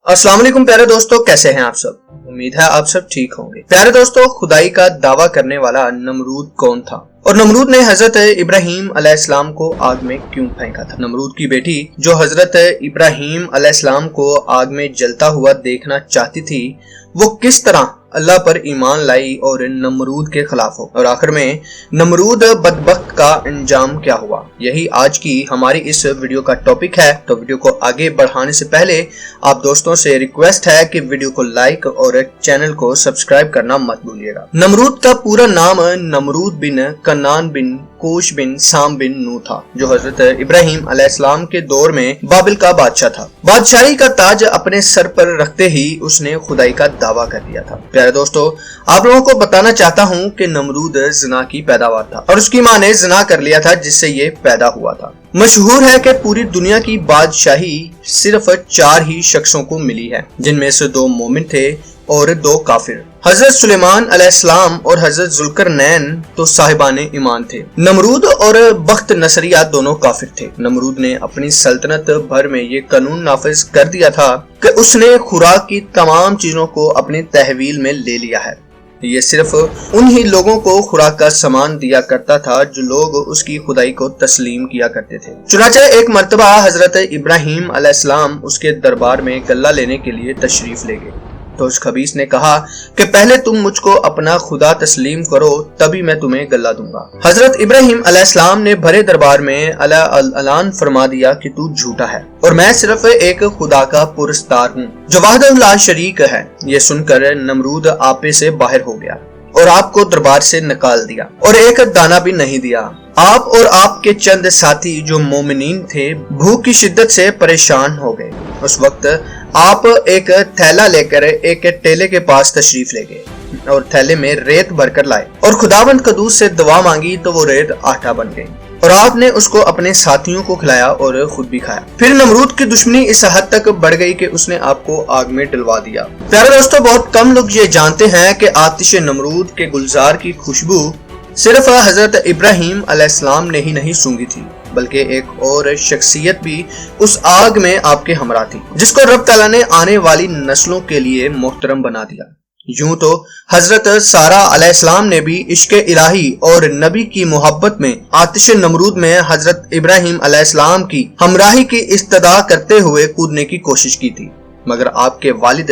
अस्सलाम वालेकुम प्यारे दोस्तों, कैसे हैं आप सब। उम्मीद है आप सब ठीक होंगे। प्यारे दोस्तों, खुदाई का दावा करने वाला नमरूद कौन था और नमरूद ने हजरत इब्राहिम अलैहिस्सलाम को आग में क्यों फेंका था। नमरूद की बेटी जो हजरत इब्राहिम अलैहिस्सलाम को आग में जलता हुआ देखना चाहती थी, वो किस तरह अल्लाह पर ईमान लाई और नमरूद के खिलाफ हो, और आखिर में नमरूद बदबख्त का अंजाम क्या हुआ, यही आज की हमारी इस वीडियो का टॉपिक है। तो वीडियो को आगे बढ़ाने से पहले आप दोस्तों से रिक्वेस्ट है कि वीडियो को लाइक और चैनल को सब्सक्राइब करना मत भूलिएगा। नमरूद का पूरा नाम नमरूद बिन कन्नान बिन कूश बिन साम बिन नू था, जो हजरत इब्राहिम अलैहिस्सलाम के दौर में बाबिल का बादशाह था। बादशाही का ताज अपने सर पर रखते ही उसने खुदाई का दावा कर दिया था। प्यारे दोस्तों, आप लोगों को बताना चाहता हूँ कि नमरूद ज़िना की पैदावार था और उसकी माँ ने ज़िना कर लिया था, जिससे ये पैदा हुआ था। मशहूर है कि पूरी दुनिया की बादशाही सिर्फ 4 ही शख्सों को मिली है, जिनमें से 2 मोमिन थे और 2 काफिर। हजरत सुलेमान अलैहिस्सलाम और हजरत जुल्करनैन तो साहिबाने ईमान थे। नमरूद और बख्त नसरिया दोनों काफिर थे। नमरूद ने अपनी सल्तनत भर में ये कानून नाफिज कर दिया था कि उसने खुराक की तमाम चीजों को अपनी तहवील में ले लिया है। ये सिर्फ उन्हीं लोगों को खुराक का सामान दिया करता था जो लोग उसकी खुदाई को तस्लीम किया करते थे। चुनाचे एक मर्तबा हजरत इब्राहिम अलैहिस्सलाम उसके दरबार में गल्ला लेने के लिए तशरीफ ले गए, तो उस खबीस ने कहा कि पहले तुम मुझको अपना खुदा तस्लीम करो, तभी मैं तुम्हें गल्ला दूंगा। हजरत इब्राहिम अलैहिस्सलाम ने भरे दरबार में ऐलान फरमा दिया कि तू झूठा है और मैं सिर्फ एक खुदा का पुरस्तार हूँ जो वाहदहु ला शरीक है। ये सुनकर नमरूद आपे से बाहर हो गया और आपको दरबार से निकाल दिया और एक दाना भी नहीं दिया। आप और आपके चंद साथी जो मोमिनीन थे भूख की शिद्दत से परेशान हो गए। उस वक्त आप एक थैला लेकर एक टेले के पास तशरीफ ले गए और थैले में रेत भरकर लाए और खुदावंद कदूस से दुआ मांगी, तो वो रेत आटा बन गई और आपने उसको अपने साथियों को खिलाया और खुद भी खाया। फिर नमरूद की दुश्मनी इस हद तक बढ़ गई कि उसने आपको आग में डलवा दिया। प्यारे दोस्तों, बहुत कम लोग ये जानते हैं कि आतिश नमरूद के गुलजार की खुशबू सिर्फ हजरत इब्राहिम अलैहिस्सलाम ने ही नहीं सूंघी थी, बल्कि एक और शख्सियत भी उस आग में आपके हमरा थी, जिसको रब तआला ने आने वाली नस्लों के लिए मोहतरम बना दिया। यूं तो हजरत सारा अलैहिस्सलाम ने भी इश्क इलाही और नबी की मोहब्बत में आतिश नमरूद में हजरत इब्राहिम अलैहिस्सलाम की हमराही की इस्तदा करते हुए कूदने की कोशिश की थी, मगर आपके वालिद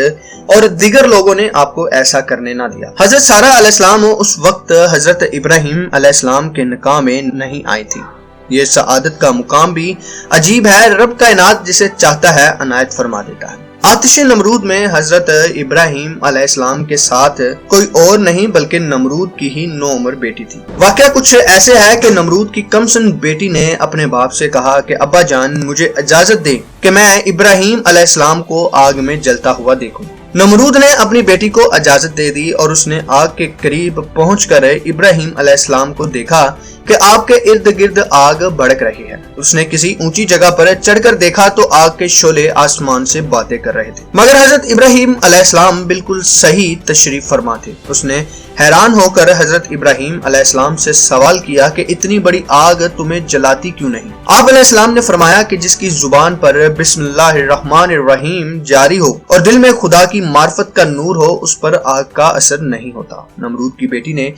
और दिगर लोगों ने आपको ऐसा करने ना दिया। हजरत सारा अलैहिस्सलाम उस वक्त हजरत इब्राहिम अलैहिस्सलाम के निकाह में नहीं आई थी। ये सआदत का मुकाम भी अजीब है। रब कायनात जिसे चाहता है अनायत फरमा देता है। आतिश नमरूद में हजरत इब्राहिम अलैहिस्सलाम के साथ कोई और नहीं बल्कि नमरूद की ही 9 उम्र बेटी थी। वाकया कुछ ऐसे है कि नमरूद की कमसन बेटी ने अपने बाप से कहा कि अब्बा जान, मुझे इजाजत दे कि मैं इब्राहिम अलैहिस्सलाम को आग में जलता हुआ देखूं। नमरूद ने अपनी बेटी को इजाजत दे दी और उसने आग के करीब पहुंचकर इब्राहिम अलैहिस्सलाम को देखा कि आग के इर्द गिर्द आग भड़क रही है। उसने किसी ऊंची जगह पर चढ़कर देखा तो आग के शोले आसमान से बातें कर रहे थे, मगर हजरत इब्राहिम अलैहिस्सलाम बिल्कुल सही तशरीफ फरमा थे। उसने हैरान होकर हजरत इब्राहिम अलैहिस्सलाम से सवाल किया कि इतनी बड़ी आग तुम्हें जलाती क्यों नहीं। आप अलैहिस्सलाम ने फरमाया कि जिसकी जुबान पर बिस्मिल्लाहिर्रहमानिर्रहीम जारी हो और दिल में खुदा की मार्फत का नूर हो, उस पर आग का असर नहीं होता। नमरूद की बेटी ने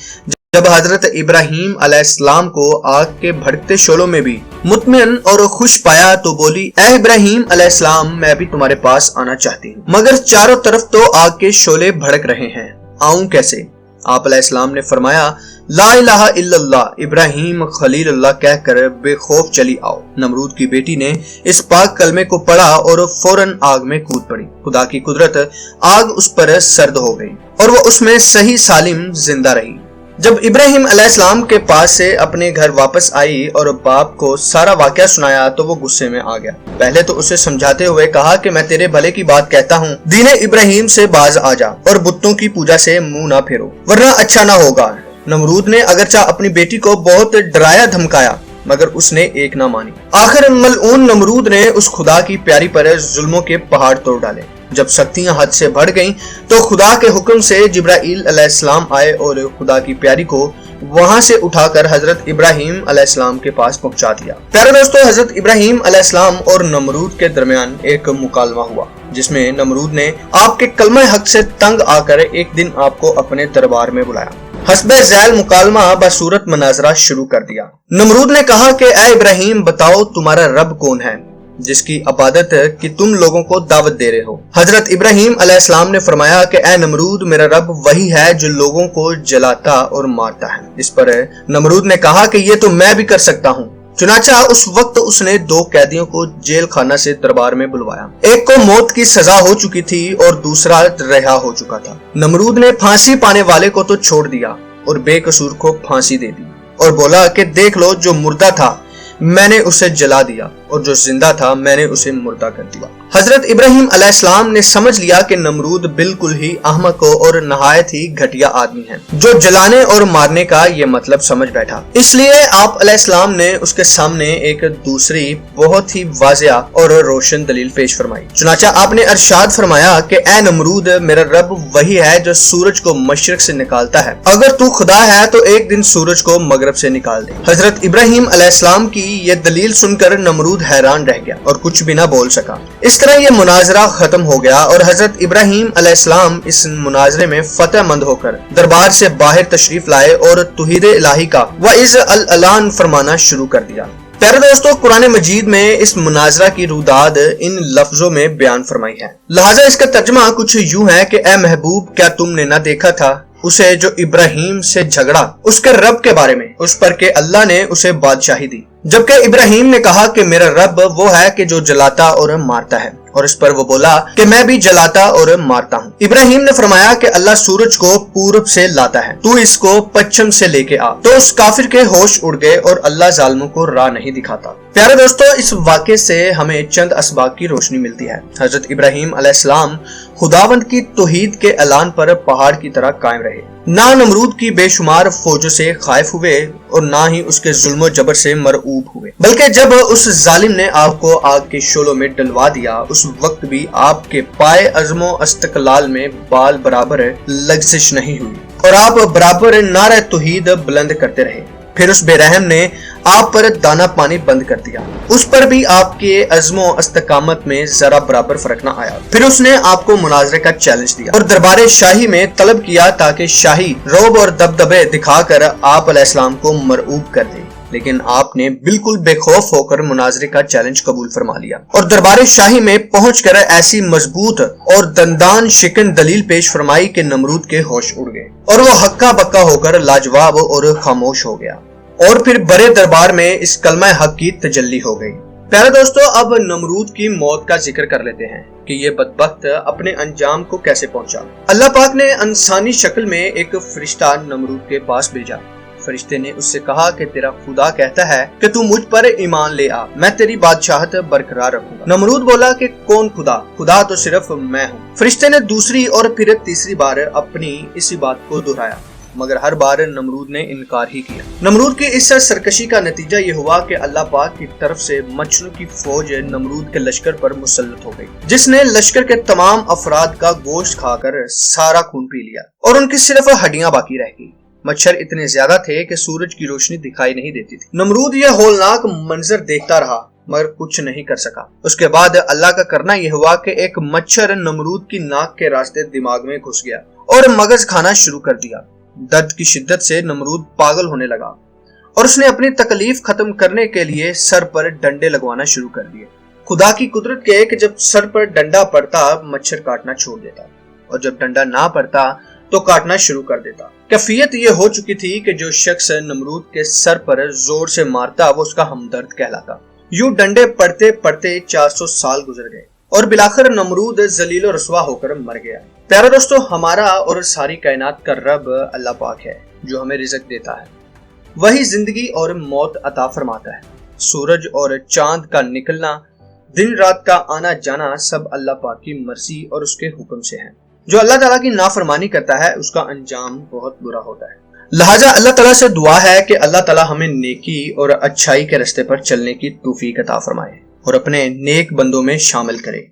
जब हजरत इब्राहिम अलैहिस्सलाम को आग के भड़कते शोलों में भी मुतमिन और खुश पाया तो बोली, ए इब्राहिम अलैहिस्सलाम, मैं भी तुम्हारे पास आना चाहती हूँ, मगर चारों तरफ तो आग के शोले भड़क रहे हैं, आऊं कैसे। आप अलैहिस्सलाम ने फरमाया, ला इलाहा इल्लल्लाह इब्राहिम खलीलुल्लाह कहकर बेखौफ चली आओ। नमरूद की बेटी ने इस पाक कलमे को पढ़ा और फौरन आग में कूद पड़ी। खुदा की कुदरत, आग उस पर सर्द हो गई और वो उसमें सही सालिम जिंदा रही। जब इब्राहिम अलैहिस्सलाम के पास से अपने घर वापस आई और बाप को सारा वाकया सुनाया तो वो गुस्से में आ गया। पहले तो उसे समझाते हुए कहा कि मैं तेरे भले की बात कहता हूँ, दीने इब्राहिम से बाज आ जा और बुतों की पूजा से मुंह ना फेरो, वरना अच्छा ना होगा। नमरूद ने अगरचा अपनी बेटी को बहुत डराया धमकाया, मगर उसने एक ना मानी। आखिर मलऊन नमरूद ने उस खुदा की प्यारी पर जुल्मों के पहाड़ तोड़ डाले। जब शक्तियां हद से बढ़ गईं, तो खुदा के हुक्म से जिब्राइल अलैहिस्सलाम आए और खुदा की प्यारी को वहां से उठाकर हजरत इब्राहिम अलैहिस्सलाम के पास पहुंचा दिया। प्यारे दोस्तों, हजरत इब्राहिम अलैहिस्सलाम और नमरूद के दरमियान एक मुकालमा हुआ, जिसमें नमरूद ने आपके कलमा हक से तंग आकर एक दिन आपको अपने दरबार में बुलाया। हस्बे ज़ैल मुकालमा बसूरत मनाजरा शुरू कर दिया। नमरूद ने कहा कि ऐ इब्राहिम, बताओ तुम्हारा रब कौन है जिसकी इबादत की तुम लोगों को दावत दे रहे हो। हजरत इब्राहिम अलैहिस्सलाम ने फरमाया कि ऐ नमरूद, मेरा रब वही है जो लोगों को जलाता और मारता है। इस पर नमरूद ने कहा कि ये तो मैं भी कर सकता हूँ। चुनाचा उस वक्त उसने 2 कैदियों को जेल खाना से दरबार में बुलवाया। एक को मौत की सजा हो चुकी थी और दूसरा रिहा हो चुका था। नमरूद ने फांसी पाने वाले को तो छोड़ दिया और बेकसूर को फांसी दे दी और बोला कि देख लो, जो मुर्दा था मैंने उसे जला दिया और जो जिंदा था मैंने उसे मुर्दा कर दिया। हजरत इब्राहिम अलैहिस्सलाम ने समझ लिया कि नमरूद बिल्कुल ही अहमक और नहायत ही घटिया आदमी है, जो जलाने और मारने का ये मतलब समझ बैठा। इसलिए आप अलैहिस्सलाम ने उसके सामने एक दूसरी बहुत ही वाज़िया और रोशन दलील पेश फरमाई। चुनाचा आपने अरशाद फरमाया कि ऐ नमरूद, मेरा रब वही है जो सूरज को मशरिक से निकालता है। अगर तू खुदा है तो एक दिन सूरज को मगरब से निकाल दे। हजरत इब्राहिम अलैहिस्सलाम की ये दलील सुनकर नमरूद हैरान रह गया और कुछ भी ना बोल सका। इस तरह ये मुनाजरा खत्म हो गया और हजरत इब्राहिम अलैहिस्सलाम इस मुनाजरे में फतेहमंद होकर दरबार से बाहर तशरीफ लाए और तौहीद इलाही का वइज़ अल अलान फरमाना शुरू कर दिया। प्यारे दोस्तों, कुरान मजीद में इस मुनाजरा की रुदाद इन लफ्जों में बयान फरमाई है। लिहाजा इसका तर्जुमा कुछ यूं है कि ए महबूब, क्या तुमने न देखा था उसे जो इब्राहिम से झगड़ा उसके रब के बारे में, उस पर के अल्लाह ने उसे बादशाही दी, जबकि इब्राहिम ने कहा कि मेरा रब वो है कि जो जलाता और मारता है, और इस पर वो बोला कि मैं भी जलाता और मारता हूँ। इब्राहिम ने फरमाया कि अल्लाह सूरज को पूरब से लाता है, तू इसको पश्चिम से लेके आ। तो उस काफिर के होश उड़ गए और अल्लाह जालिमों को राह नहीं दिखाता। प्यारे दोस्तों, इस वाक़े से हमें चंद असबाब की रोशनी मिलती है। हजरत इब्राहिम अलैहिस्सलाम खुदावंद की तौहीद के ऐलान पर पहाड़ की तरह कायम रहे, ना नमरूद की बेशुमार फौजों से खाइफ हुए और ना ही उसके जुल्म जबर से मरऊब हुए, बल्कि जब उस जालिम ने आपको आग के शोलों में डलवा दिया, उस वक्त भी आपके पाए अज़्मो इस्तक़लाल में बाल बराबर लग़ज़िश नहीं हुई और आप बराबर नारे तौहीद बुलंद करते रहे। फिर उस बेरहम ने आप पर दाना पानी बंद कर दिया, उस पर भी आपके अज़्मो इस्तकामत में जरा बराबर फर्क न आया। फिर उसने आपको मुनाजरे का चैलेंज दिया और दरबार शाही में तलब किया ताकि शाही रौब और दबदबे दिखाकर आप अलैहिस्सलाम को मरऊब कर दे, लेकिन आपने बिल्कुल बेखौफ होकर मुनाजरे का चैलेंज कबूल फरमा लिया और दरबार शाही में पहुंचकर ऐसी मजबूत और दंदान शिकन दलील पेश फरमाई कि नमरूद के होश उड़ गए और वो हक्का बक्का होकर लाजवाब और खामोश हो गया और फिर बड़े दरबार में इस कलमा हक की तजल्ली हो गई। प्यारे दोस्तों, अब नमरूद की मौत का जिक्र कर लेते हैं कि ये बदबख्त अपने अंजाम को कैसे पहुंचा। अल्लाह पाक ने इंसानी शक्ल में एक फरिश्ता नमरूद के पास भेजा। फरिश्ते ने उससे कहा कि तेरा खुदा कहता है कि तू मुझ पर ईमान ले आ, मैं तेरी बादशाहत बरकरार रखूंगा। नमरूद बोला कि कौन खुदा? खुदा तो सिर्फ मैं हूँ। फरिश्ते ने दूसरी और फिर तीसरी बार अपनी इसी बात को दोहराया, मगर हर बार नमरूद ने इनकार ही किया। नमरूद की इस सरकशी का नतीजा ये हुआ कि अल्लाह पाक की तरफ से मच्छरों की फौज नमरूद के लश्कर पर मुसल्लत हो गई, जिसने लश्कर के तमाम अफराद का गोश्त खाकर सारा खून पी लिया और उनकी सिर्फ हड्डियां बाकी रह गई। मच्छर इतने ज्यादा थे कि सूरज की रोशनी दिखाई नहीं देती थी। नमरूद यह होलनाक मंजर देखता रहा मगर कुछ नहीं कर सका। उसके बाद अल्लाह का करना यह हुआ कि एक मच्छर नमरूद की नाक के रास्ते दिमाग में घुस गया और मगज खाना शुरू कर दिया। दर्द की शिद्दत से नमरूद पागल होने लगा और उसने अपनी तकलीफ खत्म करने के लिए सर पर डंडे लगवाना शुरू कर दिए। खुदा की कुदरत के कि जब सर पर डंडा पड़ता मच्छर काटना छोड़ देता और जब डंडा ना पड़ता तो काटना शुरू कर देता। कैफियत ये हो चुकी थी कि जो शख्स नमरूद के सर पर जोर से मारता वो उसका हमदर्द कहलाता। यूं डंडे पड़ते पड़ते 400 साल गुजर गए और बिलाखिर नमरूद जलील और रसवा होकर मर गया। प्यारे दोस्तों, हमारा और सारी कायनात का रब अल्लाह पाक है जो हमें रिज़्क देता है, वही जिंदगी और मौत अता फरमाता है। सूरज और चांद का निकलना, दिन रात का आना जाना सब अल्लाह पाक की मर्जी और उसके हुक्म से है। जो अल्लाह ताला की नाफरमानी करता है उसका अंजाम बहुत बुरा होता है। लिहाजा अल्लाह ताला से दुआ है कि अल्लाह ताला हमें नेकी और अच्छाई के रास्ते पर चलने की तौफीक अता फरमाए और अपने नेक बंदों में शामिल करे।